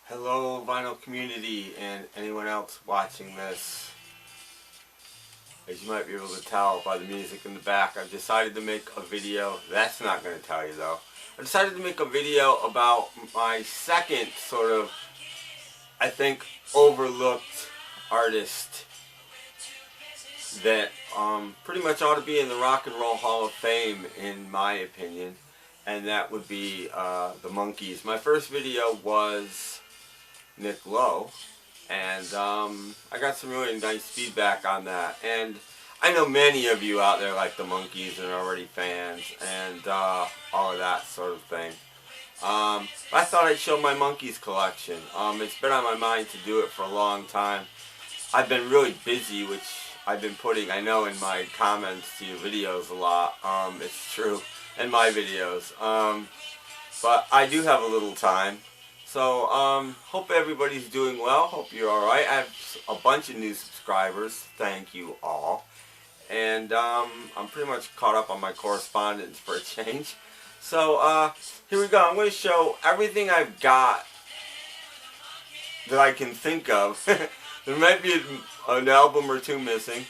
Hello vinyl community and anyone else watching this. As you might be able to tell by the music in the back, I've decided to make a video. That's not going to tell you though. I decided to make a video about my second sort of, I think, overlooked artist that pretty much ought to be in the Rock and Roll Hall of Fame in my opinion, and that would be the Monkees. My first video was Nick Lowe, and I got some really nice feedback on that, and I know many of you out there like the Monkees and are already fans and all of that sort of thing. I thought I'd show my Monkees collection. It's been on my mind to do it for a long time. I've been really busy, which I've been putting, I know, in my comments to your videos a lot. It's true, in my videos. But I do have a little time. So, hope everybody's doing well. Hope you're alright. I have a bunch of new subscribers. Thank you all. And I'm pretty much caught up on my correspondence for a change. So, here we go. I'm going to show everything I've got that I can think of. There might be an album or two missing.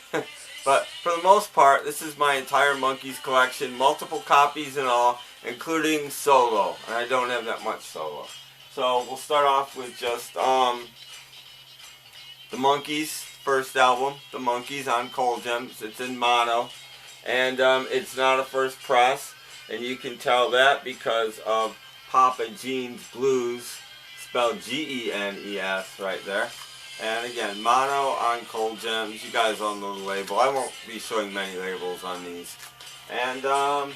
But for the most part, this is my entire Monkees collection. Multiple copies and all, including solo. And I don't have that much solo. So we'll start off with just the Monkees first album, the Monkees on Cold Gems. It's in mono, and it's not a first press, and you can tell that because of Papa Gene's Blues, spelled G-E-N-E-S right there. And again, mono on Cold Gems. You guys all know the label. I won't be showing many labels on these. And I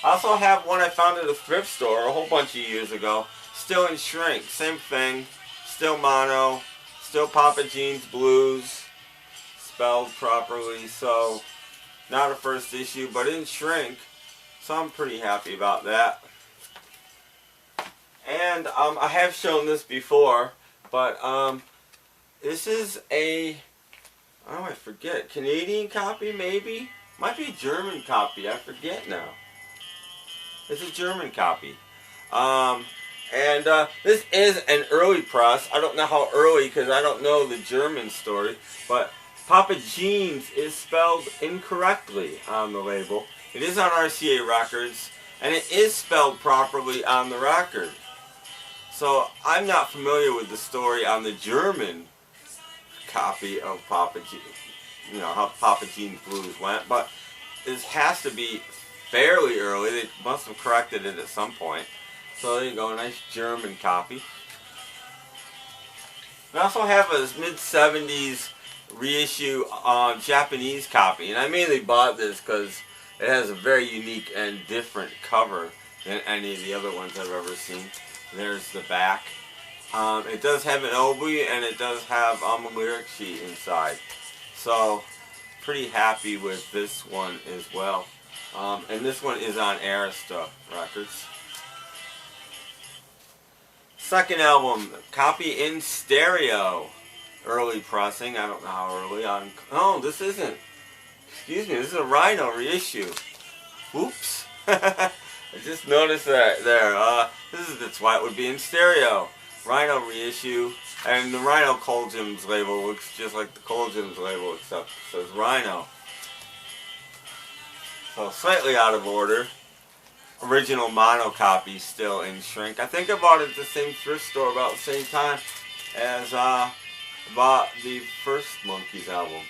also have one I found at a thrift store a whole bunch of years ago. Still in shrink, same thing, still mono, still Papa Gene's Blues, spelled properly, so not a first issue, but in shrink, so I'm pretty happy about that. And I have shown this before, but this is a, oh I forget, Canadian copy maybe? Might be a German copy, I forget now. It's a German copy. And this is an early press. I don't know how early because I don't know the German story. But Papa Gene's is spelled incorrectly on the label. It is on RCA Records. And it is spelled properly on the record. So I'm not familiar with the story on the German copy of Papa Gene. You know, how Papa Gene's Blues went. But this has to be fairly early. They must have corrected it at some point. So there you go, a nice German copy. I also have a mid-70s reissue Japanese copy. And I mainly bought this because it has a very unique and different cover than any of the other ones I've ever seen. There's the back. It does have an oboe and it does have a lyric sheet inside. So, pretty happy with this one as well. And this one is on Arista Records. Second album, copy in stereo, early pressing. I don't know how early on. Oh, this isn't. Excuse me, this is a Rhino reissue. Whoops! I just noticed that there. That's why it would be in stereo. Rhino reissue, and the Rhino Cold Gems label looks just like the Cold Gems label, except it says Rhino. So slightly out of order. Original mono copy still in shrink. I think I bought it at the same thrift store about the same time as I bought the first Monkees album.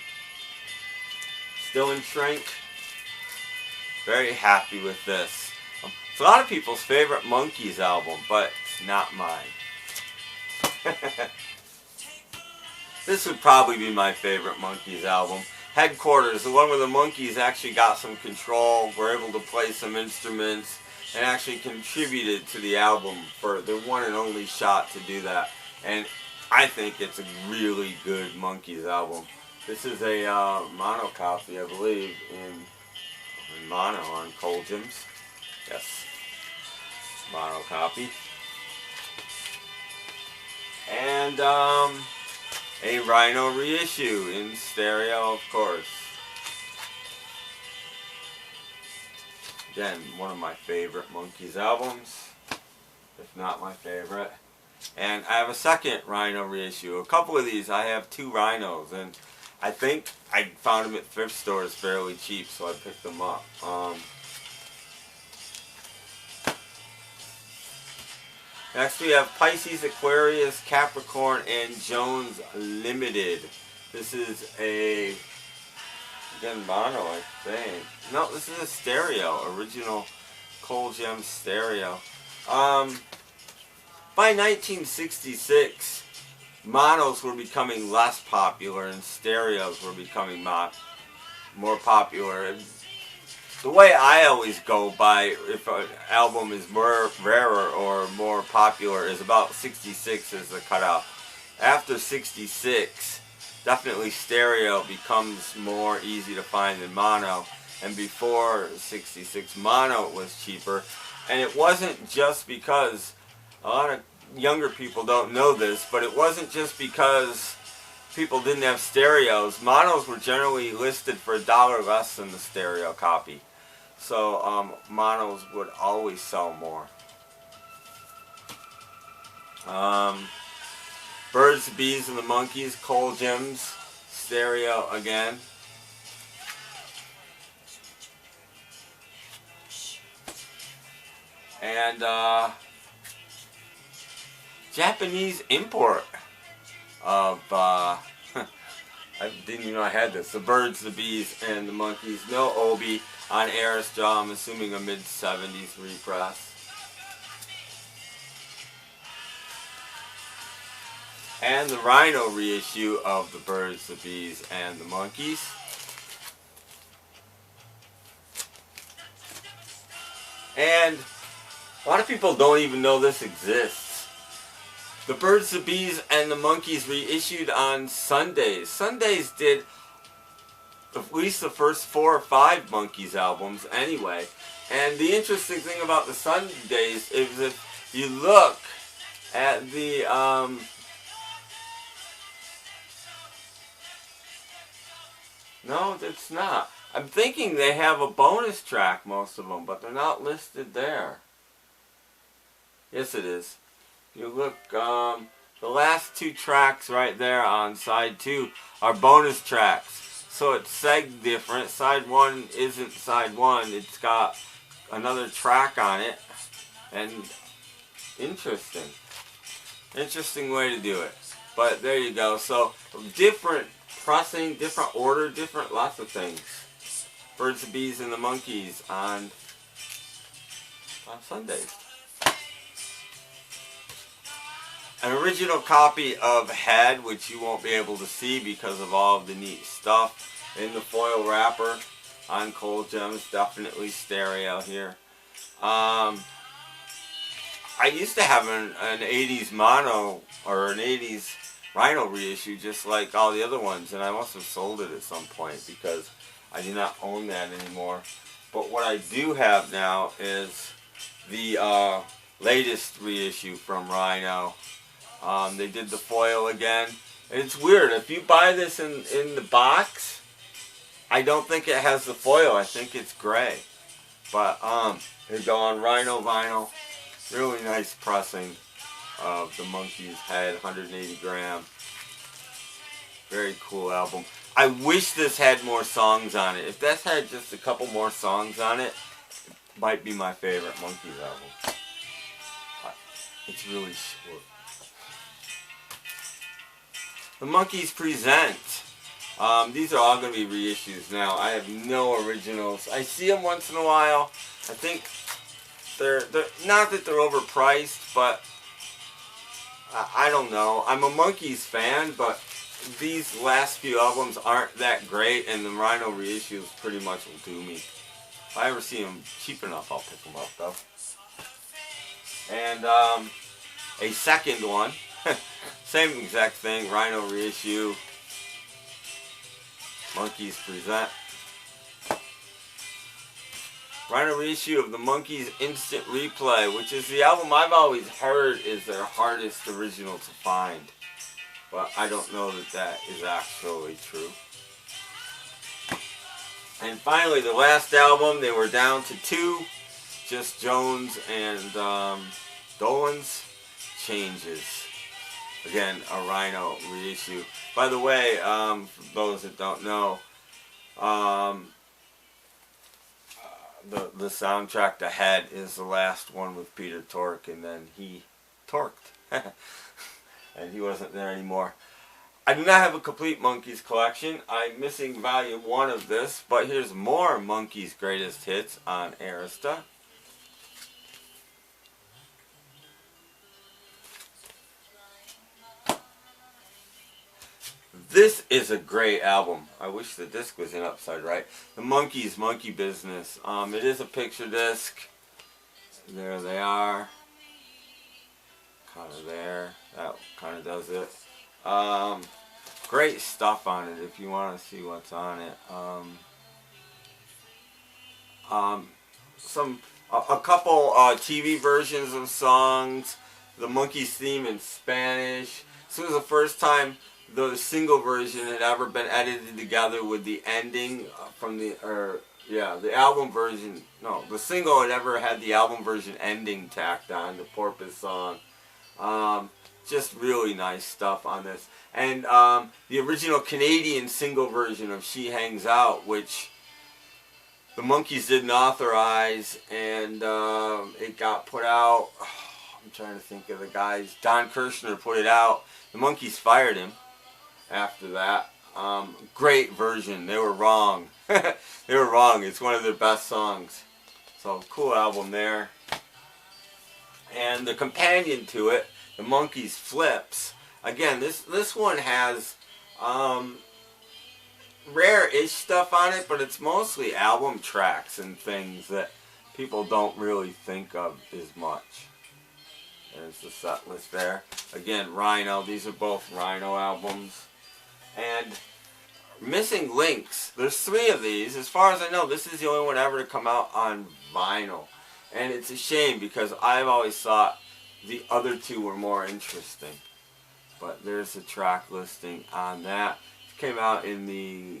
Still in shrink. Very happy with this. It's a lot of people's favorite Monkees album, but it's not mine. This would probably be my favorite Monkees album. Headquarters, the one where the Monkees actually got some control, were able to play some instruments, and actually contributed to the album for their one and only shot to do that. And I think it's a really good Monkees album. This is a mono copy, I believe, in mono on Cold Gems. Yes, mono copy. And a Rhino reissue in stereo, of course. Again, one of my favorite Monkees albums, if not my favorite. And I have a second Rhino reissue. A couple of these, I have 2 Rhinos, and I think I found them at thrift stores fairly cheap, so I picked them up. Next we have Pisces, Aquarius, Capricorn, and Jones Limited. This is a, again, mono, I think. No, this is a stereo, original Cold Gem stereo. By 1966, monos were becoming less popular and stereos were becoming more popular. The way I always go by if an album is more rarer or more popular is about 66 is the cutoff. After 66, definitely stereo becomes more easy to find than mono. And before 66, mono was cheaper. And it wasn't just because, a lot of younger people don't know this, but it wasn't just because people didn't have stereos. Monos were generally listed for $1 less than the stereo copy. So monos would always sell more. Birds, the Bees, and the Monkees, Cold Gems, stereo again. And Japanese import of, I didn't even know I had this. The Birds, the Bees, and the Monkees. No Obi on Aris Jaw. I'm assuming a mid-70s repress. And the Rhino reissue of the Birds, the Bees, and the Monkees. And a lot of people don't even know this exists. The Birds, the Bees, and the Monkees reissued on Sundays. Sundays did at least the first 4 or 5 Monkees albums anyway. And the interesting thing about the Sundays is if you look at the no, it's not. I'm thinking they have a bonus track, most of them, but they're not listed there. Yes, it is. You look, the last 2 tracks right there on side 2 are bonus tracks. So it's segged different. Side 1 isn't side 1. It's got another track on it. And interesting. Interesting way to do it. But there you go. So different pressing, different order, different lots of things. Birds, the Bees, and the Monkees on Sundays. An original copy of Head, which you won't be able to see because of all of the neat stuff in the foil wrapper on Cold Gems. Definitely stereo here. I used to have an 80s mono or an 80s Rhino reissue just like all the other ones, and I must have sold it at some point because I do not own that anymore. But what I do have now is the latest reissue from Rhino. They did the foil again. And it's weird. If you buy this in the box, I don't think it has the foil. I think it's gray. But here you go on Rhino vinyl. Really nice pressing of the Monkees Head, 180 gram. Very cool album. I wish this had more songs on it. If this had just a couple more songs on it, it might be my favorite Monkees album. It's really short. The Monkees Present. These are all going to be reissues now. I have no originals. I see them once in a while. I think they're not that they're overpriced, but I don't know. I'm a Monkees fan, but these last few albums aren't that great, and the Rhino reissues pretty much will do me. If I ever see them cheap enough, I'll pick them up, though. And a second one. Same exact thing, Rhino reissue, Monkees Present. Rhino reissue of the Monkees Instant Replay, which is the album I've always heard is their hardest original to find. But I don't know that that is actually true. And finally, the last album, they were down to 2, just Jones and Dolan's. Changes. Again, a Rhino reissue. By the way, for those that don't know, the soundtrack to Head is the last one with Peter Tork, and then he torqued. And he wasn't there anymore. I do not have a complete Monkees collection. I'm missing volume 1 of this, but here's more Monkees greatest hits on Arista. This is a great album. I wish the disc was in upside right. The Monkees, Monkey Business. It is a picture disc. There they are. Kind of there. That kind of does it. Great stuff on it if you want to see what's on it. A couple TV versions of songs. The Monkees theme in Spanish. This was the first time the single version had ever been edited together with the ending from the album version. No, the single had ever had the album version ending tacked on, the Porpoise song. Just really nice stuff on this. And the original Canadian single version of She Hangs Out, which the Monkees didn't authorize, and it got put out. I'm trying to think of the guys. Don Kirshner put it out. The Monkees fired him after that. Great version. They were wrong. They were wrong. It's one of their best songs. So, cool album there. And the companion to it, the Monkees Flips. Again, this one has rare-ish stuff on it, but it's mostly album tracks and things that people don't really think of as much. There's the set list there. Again, Rhino. These are both Rhino albums. And Missing Links. There's 3 of these. As far as I know, this is the only one ever to come out on vinyl. And it's a shame because I've always thought the other 2 were more interesting. But there's a track listing on that. It came out in the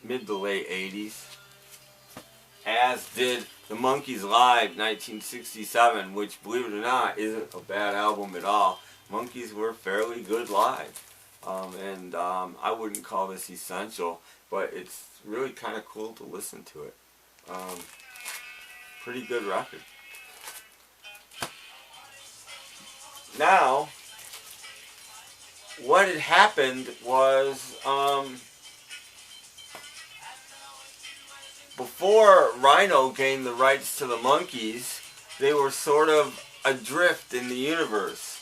mid to late 80s. As did the Monkees Live 1967, which, believe it or not, isn't a bad album at all. Monkees were fairly good live. I wouldn't call this essential, but it's really kind of cool to listen to it. Pretty good record. Now, what had happened was, before Rhino gained the rights to the Monkees, they were sort of adrift in the universe.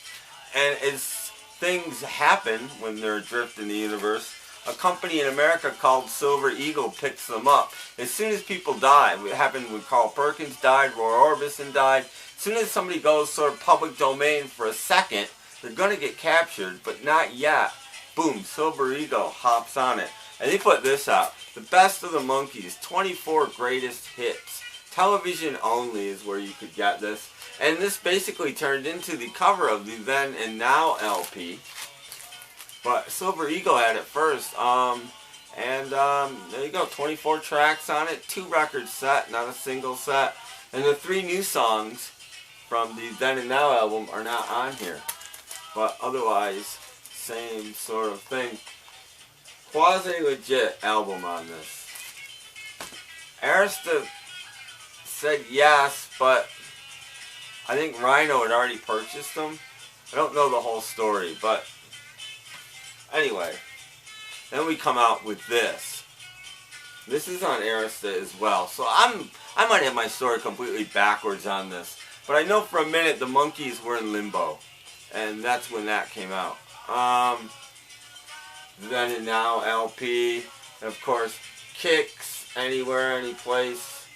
And as things happen when they're adrift in the universe, a company in America called Silver Eagle picks them up. As soon as people die, it happened when Carl Perkins died, Roy Orbison died. As soon as somebody goes sort of public domain for a second, they're going to get captured, but not yet. Boom, Silver Eagle hops on it. And they put this out. The Best of the Monkees, 24 Greatest Hits. Television only is where you could get this. And this basically turned into the cover of the Then and Now LP. But Silver Eagle had it first. There you go, 24 tracks on it. 2 record set, not a single set. And the 3 new songs from the Then and Now album are not on here. But otherwise, same sort of thing. Quasi-legit album on this. Arista said yes, but I think Rhino had already purchased them. I don't know the whole story, but anyway. Then we come out with this. This is on Arista as well. So I might have my story completely backwards on this. But I know for a minute the Monkees were in limbo. And that's when that came out. Then and Now LP. And of course, Kicks, Anywhere, Anyplace,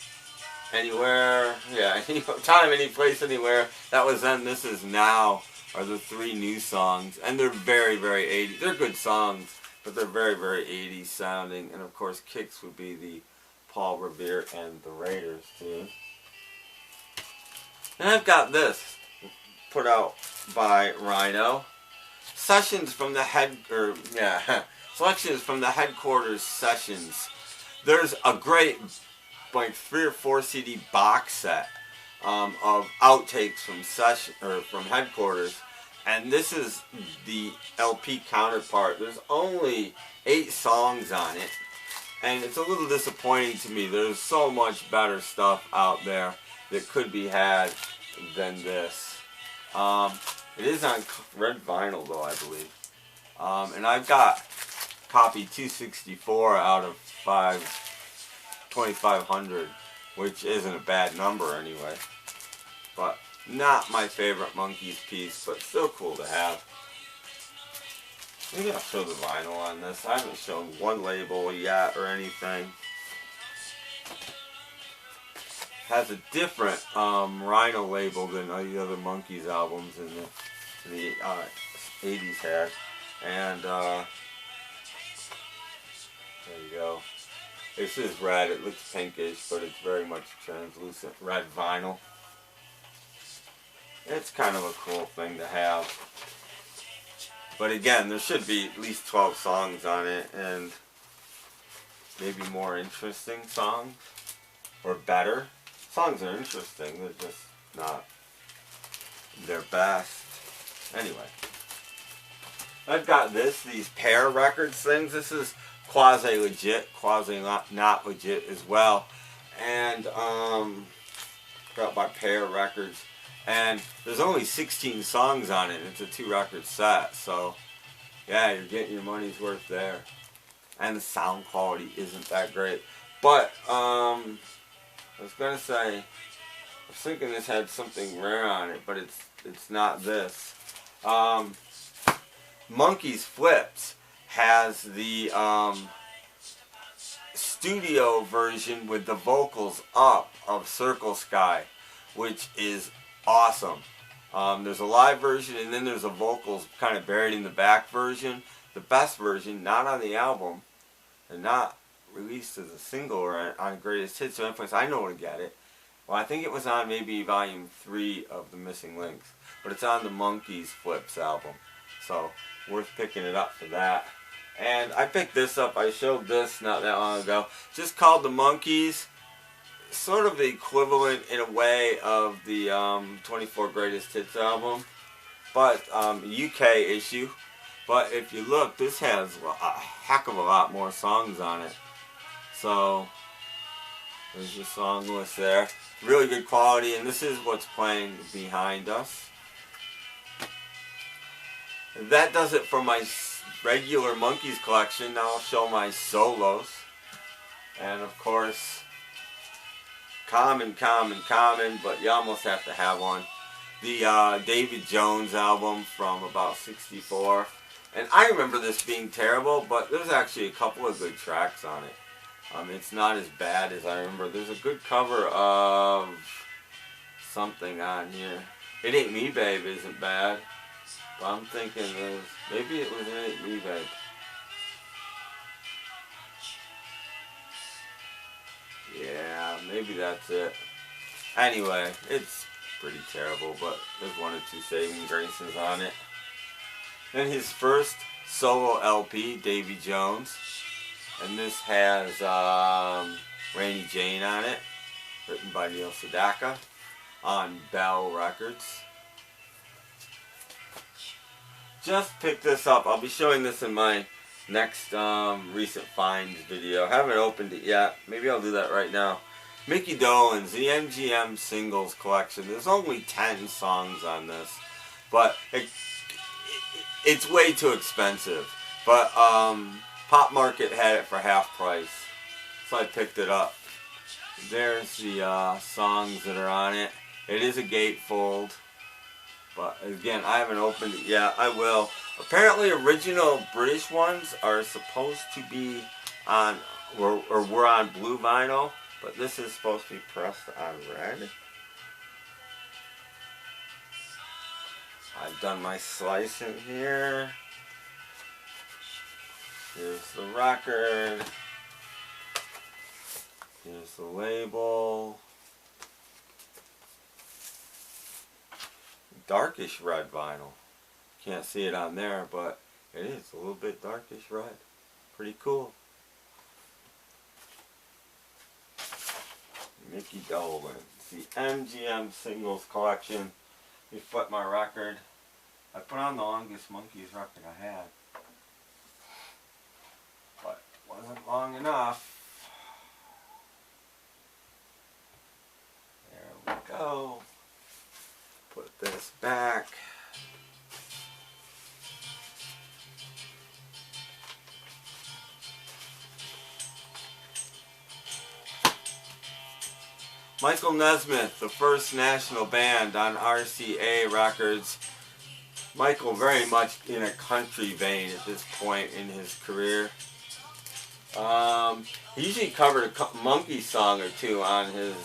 Anywhere. Yeah, Time, Any Place, Anywhere. That was Then, This Is Now are the 3 new songs. And they're very, very 80s. They're good songs, but they're very, very 80s sounding. And of course, Kicks would be the Paul Revere and the Raiders tune. And I've got this put out by Rhino. Selections from the Headquarters Sessions. There's a great, like 3 or 4 CD box set of outtakes from Headquarters, And this is the LP counterpart. There's only 8 songs on it. And it's a little disappointing to me. There's so much better stuff out there that could be had than this. It is on red vinyl though, I believe. And I've got copy 264 out of 2,500, which isn't a bad number anyway. But not my favorite Monkees piece, but still cool to have. Maybe I'll show the vinyl on this. I haven't shown one label yet or anything. Has a different Rhino label than the other Monkees albums in the 80s had. And there you go. This is red. It looks pinkish, but it's very much translucent red vinyl. It's kind of a cool thing to have. But again, there should be at least 12 songs on it, and maybe more interesting songs, or better. Songs are interesting, they're just not their best. Anyway, I've got these pair records things. This is Quasi-legit, Quasi-not legit as well. And got my pair records. And there's only 16 songs on it. It's a 2-record set, so yeah, you're getting your money's worth there. And the sound quality isn't that great. But I was gonna say, I was thinking this had something rare on it, but it's not this. Monkees Flips has the studio version with the vocals up of Circle Sky, which is awesome. There's a live version, and then there's a vocals kind of buried in the back version. The best version, not on the album, and not released as a single or on Greatest Hits or anyplace I know to get it. Well, I think it was on maybe volume 3 of The Missing Links, but it's on the Monkees Flips album, so worth picking it up for that. And I picked this up. I showed this not that long ago. Just called The Monkees. Sort of the equivalent in a way of the 24 Greatest Hits album, but UK issue. But if you look, this has a heck of a lot more songs on it. So there's your song list there. Really good quality, and this is what's playing behind us. And that does it for my regular Monkees collection. Now I'll show my solos. And of course, common, but you almost have to have one. The David Jones album from about '64. And I remember this being terrible, but there's actually a couple of good tracks on it. It's not as bad as I remember. There's a good cover of something on here. It Ain't Me Babe isn't bad. But I'm thinking maybe it was It Ain't Me Babe. Yeah, maybe that's it. Anyway, it's pretty terrible, but there's 1 or 2 saving graces on it. Then his first solo LP, Davy Jones. And this has Rainy Jane on it, written by Neil Sedaka, on Bell Records. Just picked this up. I'll be showing this in my next recent finds video. Haven't opened it yet. Maybe I'll do that right now. Mickey Dolenz, the MGM Singles Collection. There's only 10 songs on this, but it's way too expensive. But Pop Market had it for half price, so I picked it up. There's the songs that are on it. It is a gatefold, but again, I haven't opened it yet. I will. Apparently, original British ones are supposed to be on, or were on blue vinyl, but this is supposed to be pressed on red. I've done my slicing here. Here's the record. Here's the label. Darkish red vinyl. Can't see it on there, but it is a little bit darkish red. Pretty cool. Mickey Dolenz, the MGM Singles Collection. You flip my record. I put on the longest Monkees record I had, but it wasn't long enough. There we go. Put this back. Michael Nesmith, the first national band on RCA Records. Michael very much in a country vein at this point in his career. He usually covered a Monkees song or two on his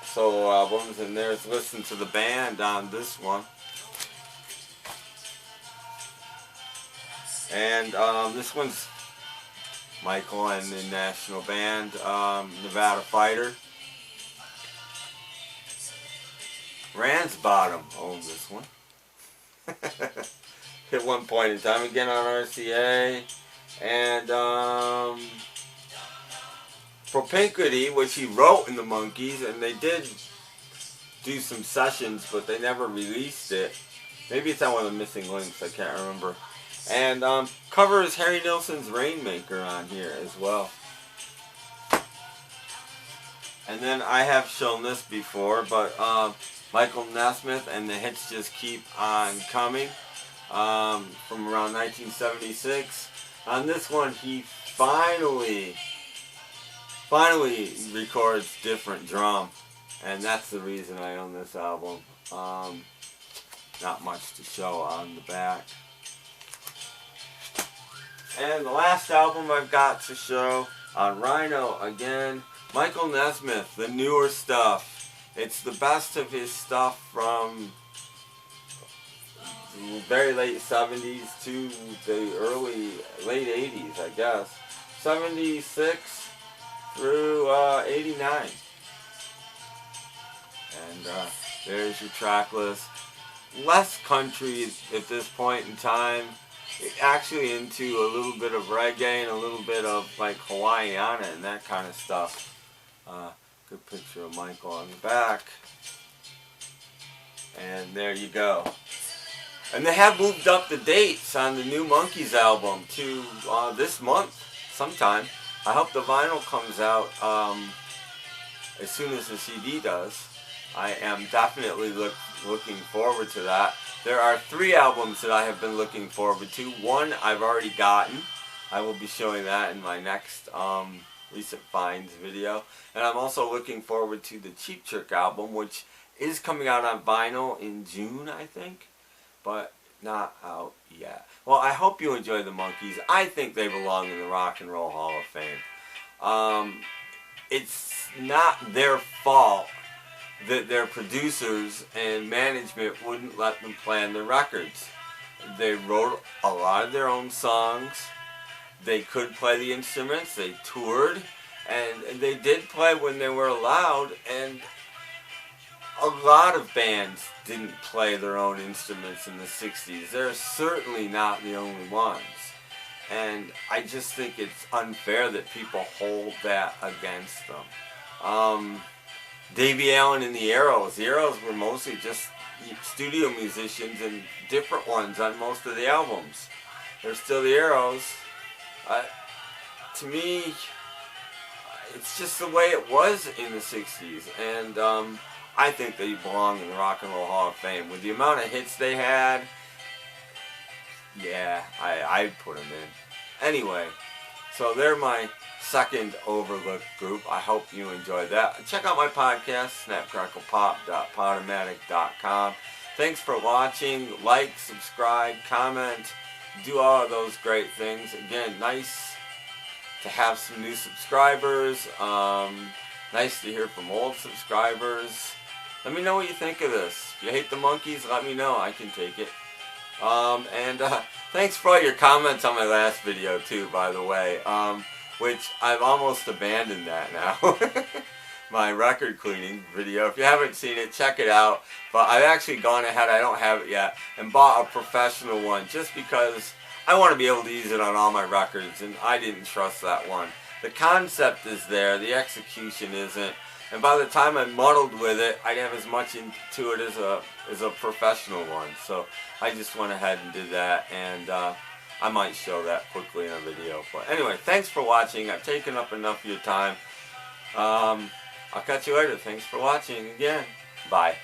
solo albums, and there's Listen to the Band on this one. And this one's Michael and the national band, Nevada Fighter. Ransbottom owned this one. At one point in time, again on RCA. And Propinquity, which he wrote in the Monkees, and they did do some sessions, but they never released it. Maybe it's on one of the missing links, I can't remember. And covers Harry Nilsson's Rainmaker on here as well. And then I have shown this before, but Michael Nesmith and the Hits Just Keep On Coming from around 1976. On this one, he finally records different drum, and that's the reason I own this album. Not much to show on the back. And the last album I've got to show on Rhino again, Michael Nesmith, the newer stuff. It's the best of his stuff from the very late 70s to the late 80s, I guess. 76 through 89. And there's your track list. Less country at this point in time. Actually into a little bit of reggae and a little bit of like Hawaiiana and that kind of stuff. Good picture of Michael on the back. And there you go. And they have moved up the dates on the new Monkees album to this month sometime. I hope the vinyl comes out as soon as the CD does. I am definitely looking forward to that. There are 3 albums that I have been looking forward to. One I've already gotten. I will be showing that in my next recent finds video. And I'm also looking forward to the Cheap Trick album, which is coming out on vinyl in June, I think. But not out yet. Well, I hope you enjoy the Monkees. I think they belong in the Rock and Roll Hall of Fame. It's not their fault that their producers and management wouldn't let them plan their records. They wrote a lot of their own songs. They could play the instruments. They toured. And they did play when they were allowed. And a lot of bands didn't play their own instruments in the 60s. They're certainly not the only ones. And I just think it's unfair that people hold that against them. Davy Allen and the Arrows. The Arrows were mostly just studio musicians and different ones on most of the albums. They're still the Arrows. To me, it's just the way it was in the 60s. And I think they belong in the Rock and Roll Hall of Fame. With the amount of hits they had, yeah, I'd put them in. Anyway, so they're my second overlooked group. I hope you enjoyed that. Check out my podcast, snapcracklepop.podomatic.com. Thanks for watching. Like, subscribe, comment, do all of those great things. Again, nice to have some new subscribers. Nice to hear from old subscribers. Let me know what you think of this. If you hate the Monkees, let me know. I can take it. Thanks for all your comments on my last video too, by the way. Which I've almost abandoned that now. My record cleaning video. If you haven't seen it, check it out. But I've actually gone ahead, I don't have it yet, and bought a professional one just because I want to be able to use it on all my records, and I didn't trust that one. The concept is there, the execution isn't. And by the time I muddled with it, I didn't have as much into it as a professional one. So I just went ahead and did that, and I might show that quickly in a video. But anyway, thanks for watching. I've taken up enough of your time. I'll catch you later. Thanks for watching again. Bye.